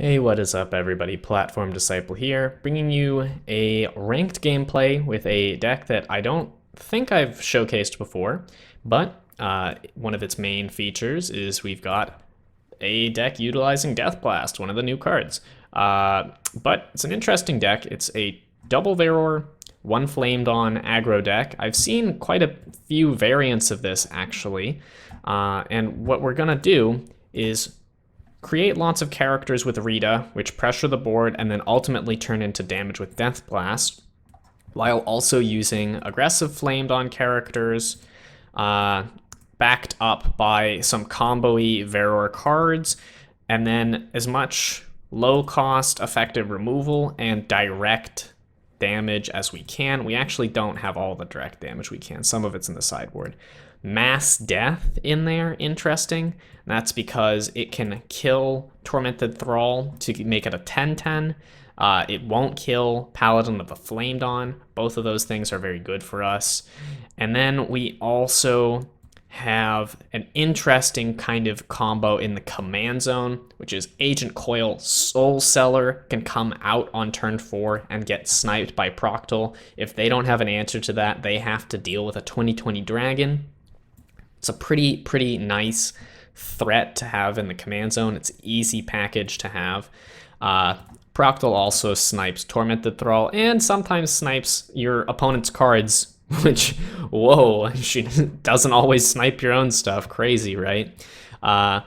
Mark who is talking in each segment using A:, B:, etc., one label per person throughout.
A: Hey, what is up everybody? Platform Disciple here, bringing you a ranked gameplay with a deck that I don't think I've showcased before, but one of its main features is we've got a deck utilizing Death Blast, one of the new cards. But it's an interesting deck. It's a double Varor, one Flamed on aggro deck. I've seen quite a few variants of this actually, and what we're gonna do is create lots of characters with Rita, which pressure the board and then ultimately turn into damage with Death Blast, while also using aggressive Flamed on characters, backed up by some combo-y Varor cards, and then as much low-cost effective removal and direct damage as we can. We actually don't have all the direct damage we can. Some of it's in the sideboard. Mass Death in there, interesting. That's because it can kill Tormented Thrall to make it a 10/10. It won't kill Paladin of the Flamed On. Both of those things are very good for us. And then we also have an interesting kind of combo in the command zone, which is Agent Coil Soul Seller can come out on turn 4 and get sniped by Proctal. If they don't have an answer to that, they have to deal with a 20/20 Dragon. It's a pretty nice threat to have in the command zone. It's an easy package to have. Proctal also snipes Tormented Thrall and sometimes snipes your opponent's cards, which, whoa, she doesn't always snipe your own stuff. Crazy, right? I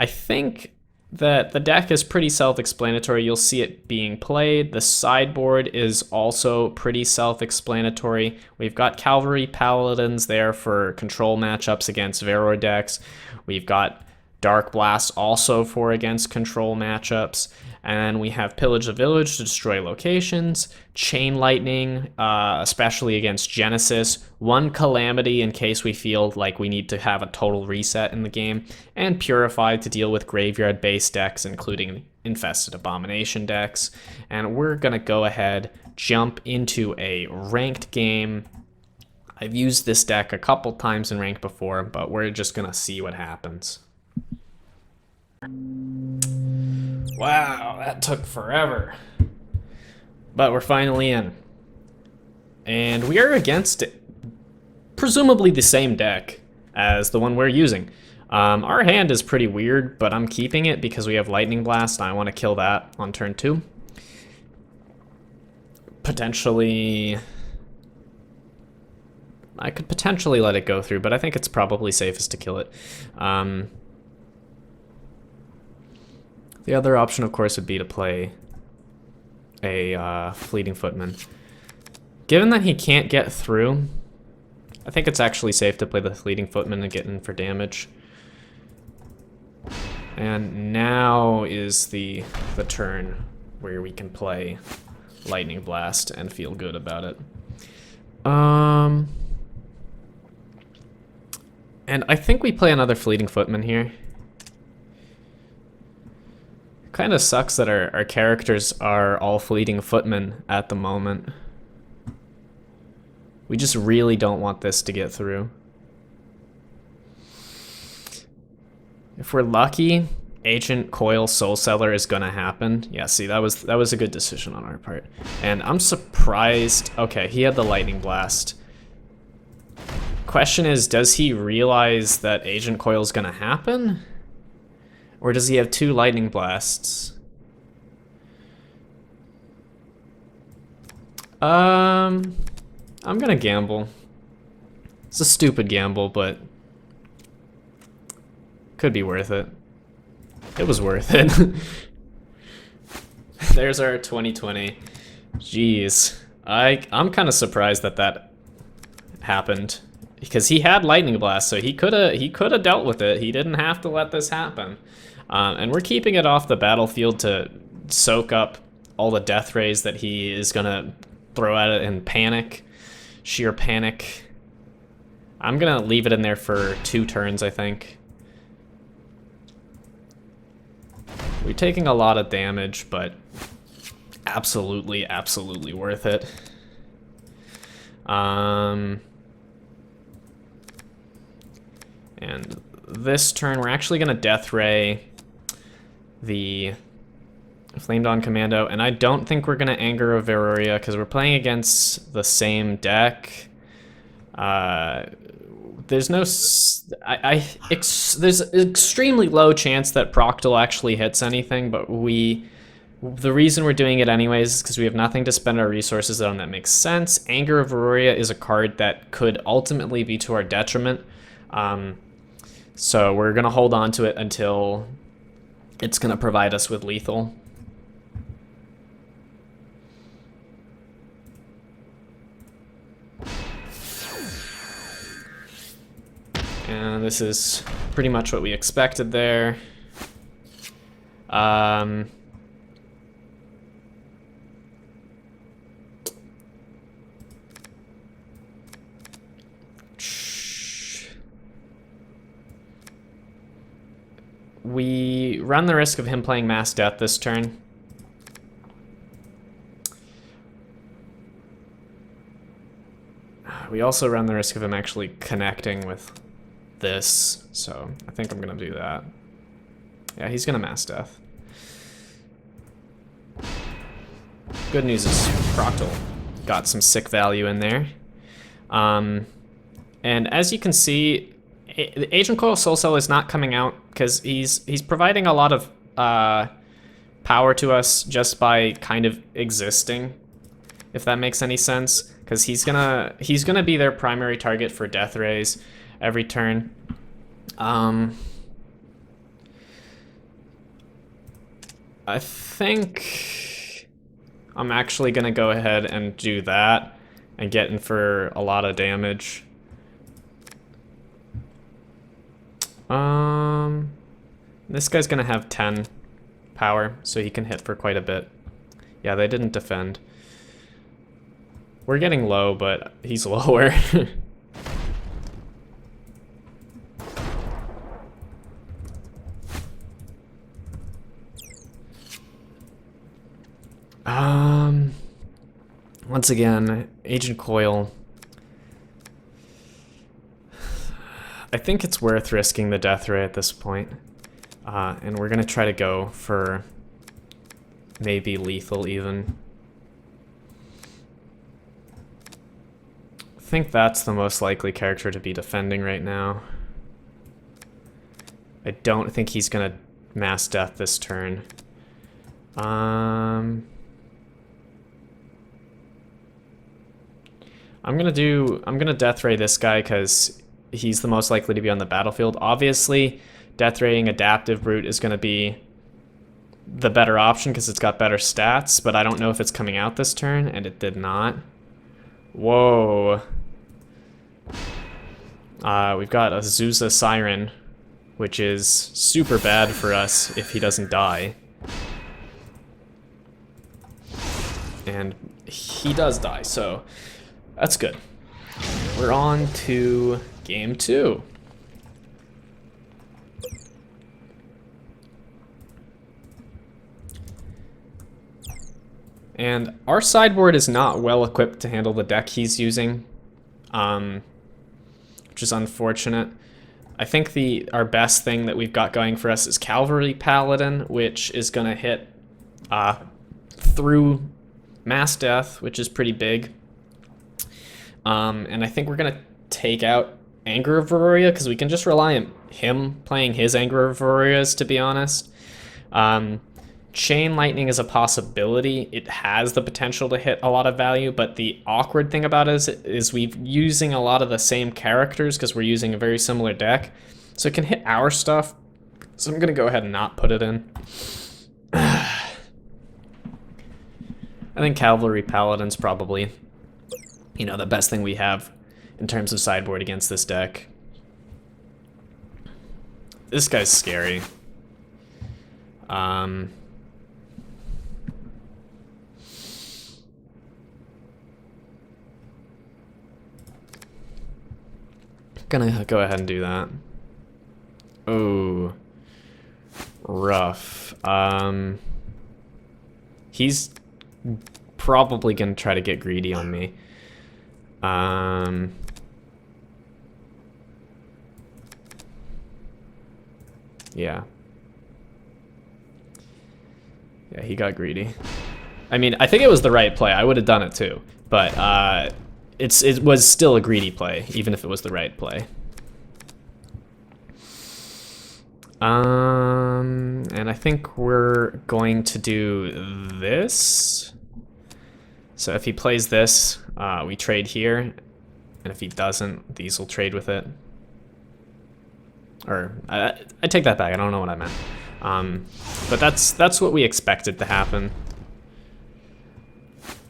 A: think that the deck is pretty self-explanatory. You'll see it being played. The sideboard is also pretty self-explanatory. We've got Cavalry Paladins there for control matchups against Varor decks. We've got Dark Blast also for against control matchups. And we have Pillage the Village to destroy locations, Chain Lightning, especially against Genesis, one Calamity in case we feel like we need to have a total reset in the game, and Purify to deal with graveyard-based decks, including Infested Abomination decks. And we're gonna go ahead, jump into a ranked game. I've used this deck a couple times in ranked before, but we're just gonna see what happens. Wow, that took forever. But we're finally in. And we are against presumably the same deck as the one we're using. Our hand is pretty weird, but I'm keeping it because we have Lightning Blast and I want to kill that on turn 2. Potentially... I could potentially let it go through, but I think it's probably safest to kill it. The other option, of course, would be to play a Fleeting Footman. Given that he can't get through, I think it's actually safe to play the Fleeting Footman and get in for damage. And now is the turn where we can play Lightning Blast and feel good about it. And I think we play another Fleeting Footman here. Kind of sucks that our characters are all Fleeting Footmen at the moment. We just really don't want this to get through. If we're lucky, Agent Coil Soul Seller is gonna happen. Yeah, see, that was a good decision on our part. And I'm surprised. Okay, he had the Lightning Blast. Question is, does he realize that Agent Coil is gonna happen? Or does he have 2 Lightning Blasts? I'm gonna gamble. It's a stupid gamble, but could be worth it. It was worth it. There's our 2020. Jeez. I'm kind of surprised that that happened. Because he had Lightning Blast, so he could have dealt with it. He didn't have to let this happen. And we're keeping it off the battlefield to soak up all the death rays that he is gonna throw at it in panic, sheer panic. I'm gonna leave it in there for 2 turns, I think. We're taking a lot of damage, but absolutely worth it. And this turn, we're actually gonna Death Ray the Flamed on Commando, and I don't think we're gonna Anger of Veroria because we're playing against the same deck. There's no, there's an extremely low chance that Proctal actually hits anything, but the reason we're doing it anyways is because we have nothing to spend our resources on that makes sense. Anger of Veroria is a card that could ultimately be to our detriment. So we're gonna hold on to it until it's gonna provide us with lethal. And this is pretty much what we expected there. We run the risk of him playing Mass Death this turn. We also run the risk of him actually connecting with this, so I think I'm gonna do that. Yeah, he's gonna Mass Death. Good news is Proctal got some sick value in there. And as you can see, Agent Coil Soul Cell is not coming out because he's providing a lot of power to us just by kind of existing, if that makes any sense. Because he's gonna be their primary target for Death Rays every turn. I think I'm actually gonna go ahead and do that and get in for a lot of damage. This guy's gonna have 10 power, so he can hit for quite a bit. Yeah, they didn't defend. We're getting low, but he's lower. Once again, Agent Coil. I think it's worth risking the Death Ray at this point. And we're gonna try to go for maybe lethal even. I think that's the most likely character to be defending right now. I don't think he's gonna Mass Death this turn. I'm gonna Death Ray this guy because he's the most likely to be on the battlefield. Obviously, Death Raying Adaptive Brute is gonna be the better option because it's got better stats, but I don't know if it's coming out this turn, and it did not. Whoa. We've got a Azusa Siren, which is super bad for us if he doesn't die. And he does die, so that's good. We're on to game 2. And our sideboard is not well equipped to handle the deck he's using, which is unfortunate. I think our best thing that we've got going for us is Cavalry Paladin, which is going to hit through Mass Death, which is pretty big. And I think we're going to take out Anger of Veroria because we can just rely on him playing his Anger of Verorias, to be honest. Chain Lightning is a possibility. It has the potential to hit a lot of value, but the awkward thing about it is we're using a lot of the same characters because we're using a very similar deck. So it can hit our stuff. So I'm going to go ahead and not put it in. I think Cavalry Paladin's probably, the best thing we have in terms of sideboard against this deck. This guy's scary. Gonna go ahead and do that. Oh, rough. He's probably gonna try to get greedy on me. Yeah. Yeah, he got greedy. I mean, I think it was the right play. I would have done it too, but it was still a greedy play, even if it was the right play. And I think we're going to do this. So if he plays this, we trade here, and if he doesn't, these will trade with it. Or I take that back. I don't know what I meant. But that's what we expected to happen.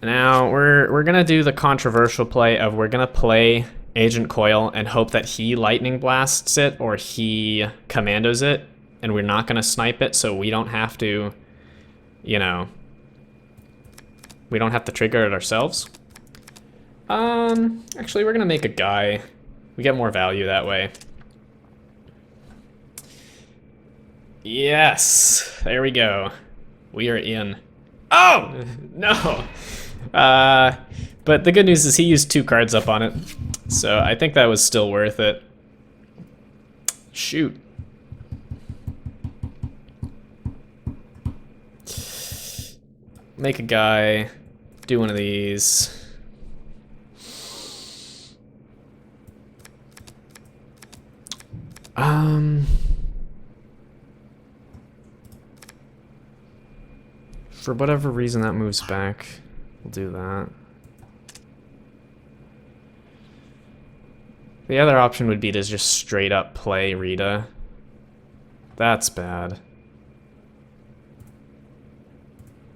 A: Now we're gonna do the controversial play of we're gonna play Agent Coil and hope that he lightning blasts it or he commandos it, and we're not gonna snipe it, so we don't have to, you know, we don't have to trigger it ourselves. Actually, we're gonna make a guy. We get more value that way. Yes, there we go. We are in. Oh, no. But the good news is he used 2 cards up on it, so I think that was still worth it. Shoot. Make a guy, do one of these. For whatever reason that moves back, we'll do that. The other option would be to just straight up play Rita. That's bad.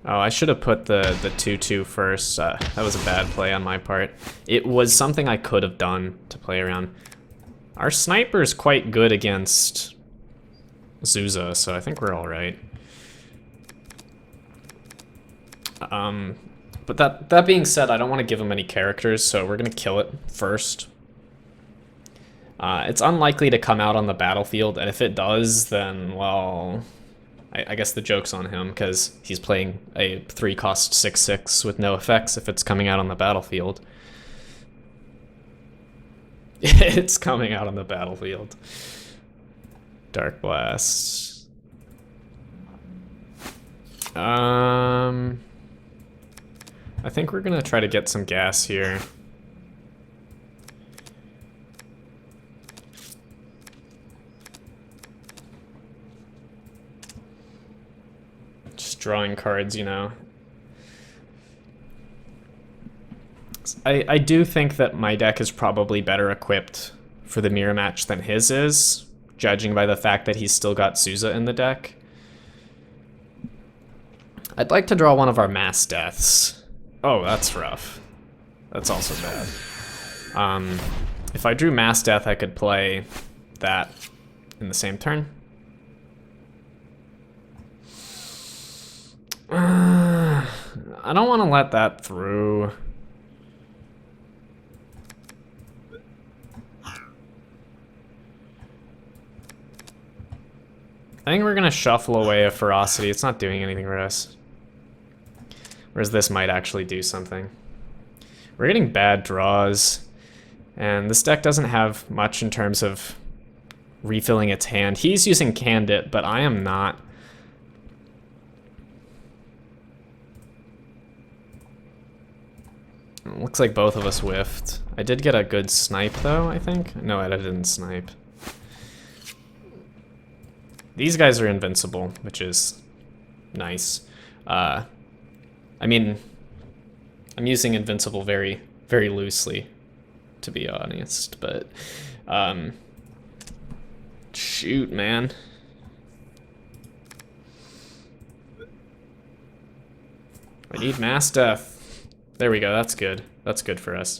A: Oh, I should have put the 2/2 first. That was a bad play on my part. It was something I could have done to play around. Our sniper's quite good against Zuza, so I think we're all right. But that being said, I don't want to give him any characters, so we're gonna kill it first. It's unlikely to come out on the battlefield, and if it does, then, well, I guess the joke's on him, because he's playing a 3-cost 6/6 with no effects if it's coming out on the battlefield. It's coming out on the battlefield. Dark Blast. I think we're gonna try to get some gas here. Just drawing cards, you know. I do think that my deck is probably better equipped for the mirror match than his is, judging by the fact that he's still got Souza in the deck. I'd like to draw one of our mass deaths. Oh, that's rough. That's also bad. If I drew mass death, I could play that in the same turn. I don't want to let that through. I think we're gonna shuffle away a Ferocity. It's not doing anything for us. Whereas this might actually do something. We're getting bad draws, and this deck doesn't have much in terms of refilling its hand. He's using Candid, but I am not. It looks like both of us whiffed. I did get a good snipe though, I think. No, I didn't snipe. These guys are invincible, which is nice. I mean, I'm using invincible very, very loosely, to be honest, but, shoot, man. I need mass death. There we go, that's good. That's good for us.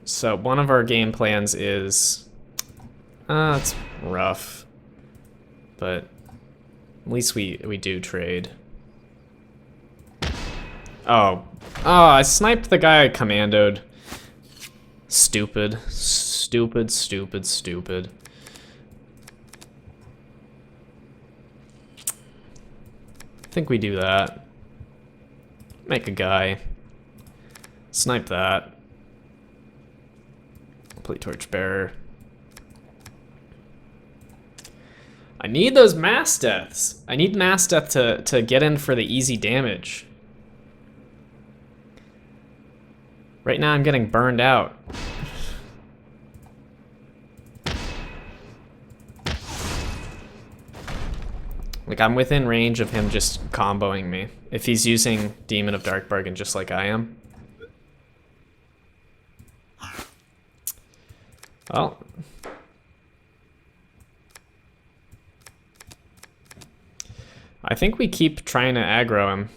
A: So one of our game plans is, it's rough, but at least we do trade. Oh, I sniped the guy I commandoed. Stupid, stupid, stupid, stupid. think we do that. Make a guy. Snipe that. Complete torchbearer. I need those mass deaths. I need mass death to get in for the easy damage. Right now I'm getting burned out. Like, I'm within range of him just comboing me. If he's using Demon of Dark Bargain just like I am. Well. I think we keep trying to aggro him.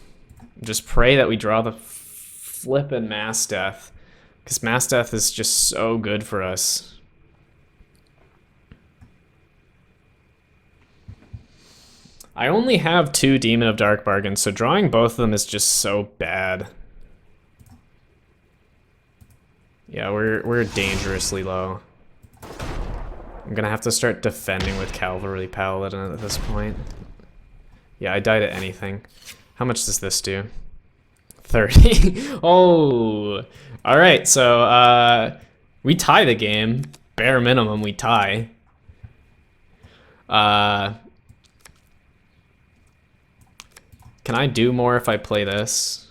A: Just pray that we draw the flippin' Mass Death. Because Mass Death is just so good for us. I only have 2 Demon of Dark Bargain, so drawing both of them is just so bad. Yeah, we're dangerously low. I'm gonna have to start defending with Cavalry Paladin at this point. Yeah, I died at anything. How much does this do? 30. Oh! Alright, so we tie the game. Bare minimum, we tie. Can I do more if I play this?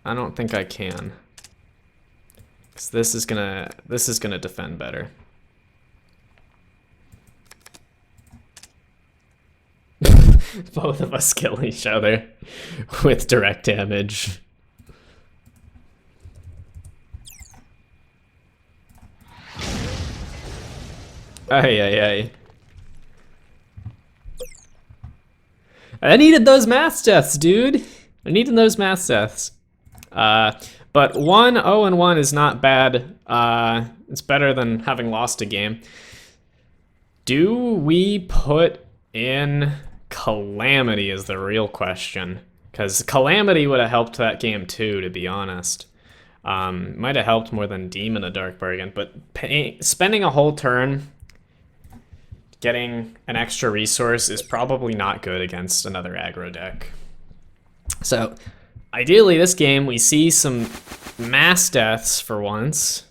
A: I don't think I can. 'Cause this is gonna defend better. Both of us kill each other with direct damage. Ay, ay, ay. I needed those mass deaths, dude. I needed those mass deaths. But 1-0-1 is not bad. It's better than having lost a game. Do we put in Calamity is the real question. Because Calamity would have helped that game too, to be honest. Might have helped more than Demon of Dark Bargain, but spending a whole turn getting an extra resource is probably not good against another aggro deck. So, ideally this game we see some mass deaths for once.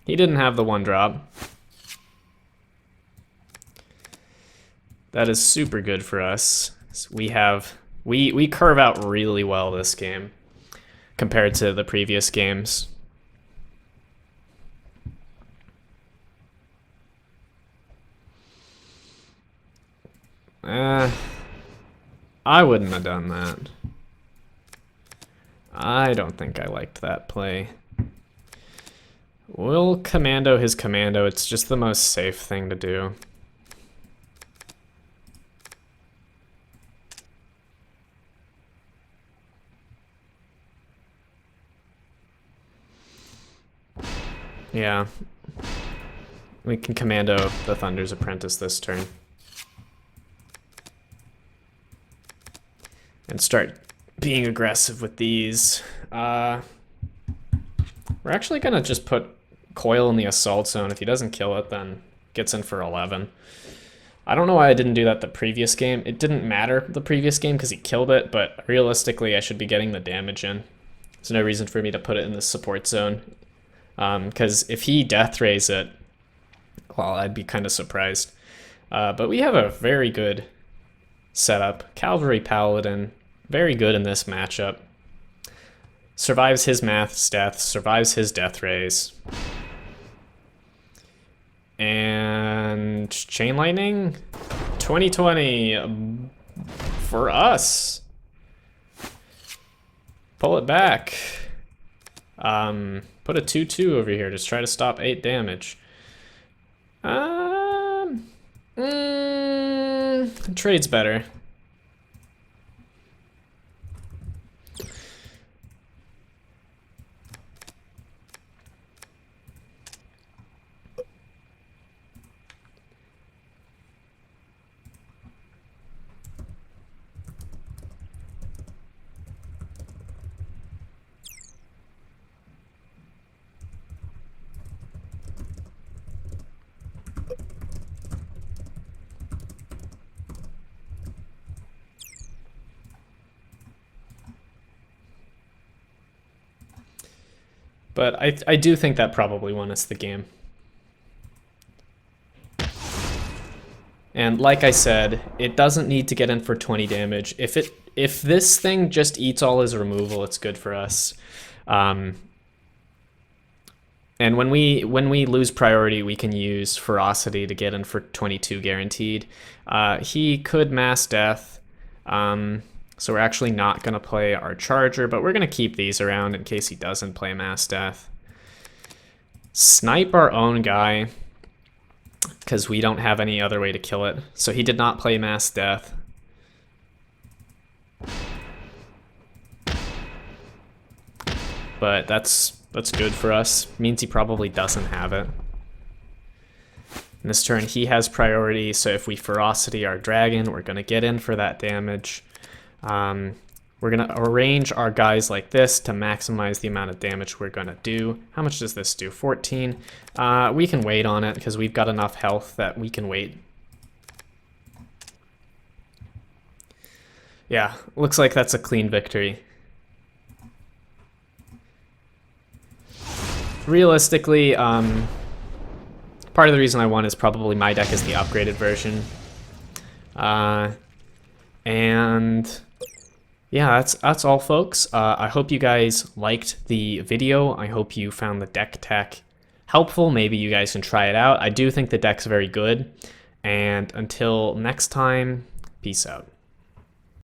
A: He didn't have the 1-drop. That is super good for us. We curve out really well this game compared to the previous games. I wouldn't have done that. I don't think I liked that play. We'll commando his commando. It's just the most safe thing to do. Yeah. We can commando the Thunder's Apprentice this turn. And start being aggressive with these. We're actually gonna just put Coil in the Assault Zone. If he doesn't kill it, then gets in for 11. I don't know why I didn't do that the previous game. It didn't matter the previous game because he killed it, but realistically I should be getting the damage in. There's no reason for me to put it in the support zone. Because if he death rays it, well, I'd be kind of surprised. But we have a very good setup. Cavalry Paladin, very good in this matchup. Survives his mass death, survives his death rays. And Chain Lightning, 2020 for us. Pull it back. Put a 2-2 over here. Just try to stop 8 damage. Trade's better. But I do think that probably won us the game. And like I said, it doesn't need to get in for 20 damage. If this thing just eats all his removal, it's good for us. And when we lose priority, we can use Ferocity to get in for 22 guaranteed. He could Mass Death, so we're actually not going to play our Charger, but we're going to keep these around in case he doesn't play Mass Death. Snipe our own guy, because we don't have any other way to kill it. So he did not play Mass Death. But that's good for us. Means he probably doesn't have it. In this turn, he has priority, so if we Ferocity our dragon, we're going to get in for that damage. We're going to arrange our guys like this to maximize the amount of damage we're going to do. How much does this do? 14. We can wait on it because we've got enough health that we can wait. Yeah, looks like that's a clean victory. Realistically, part of the reason I won is probably my deck is the upgraded version. And yeah, that's all, folks. I hope you guys liked the video. I hope you found the deck tech helpful. Maybe you guys can try it out. I do think the deck's very good. And until next time, peace out.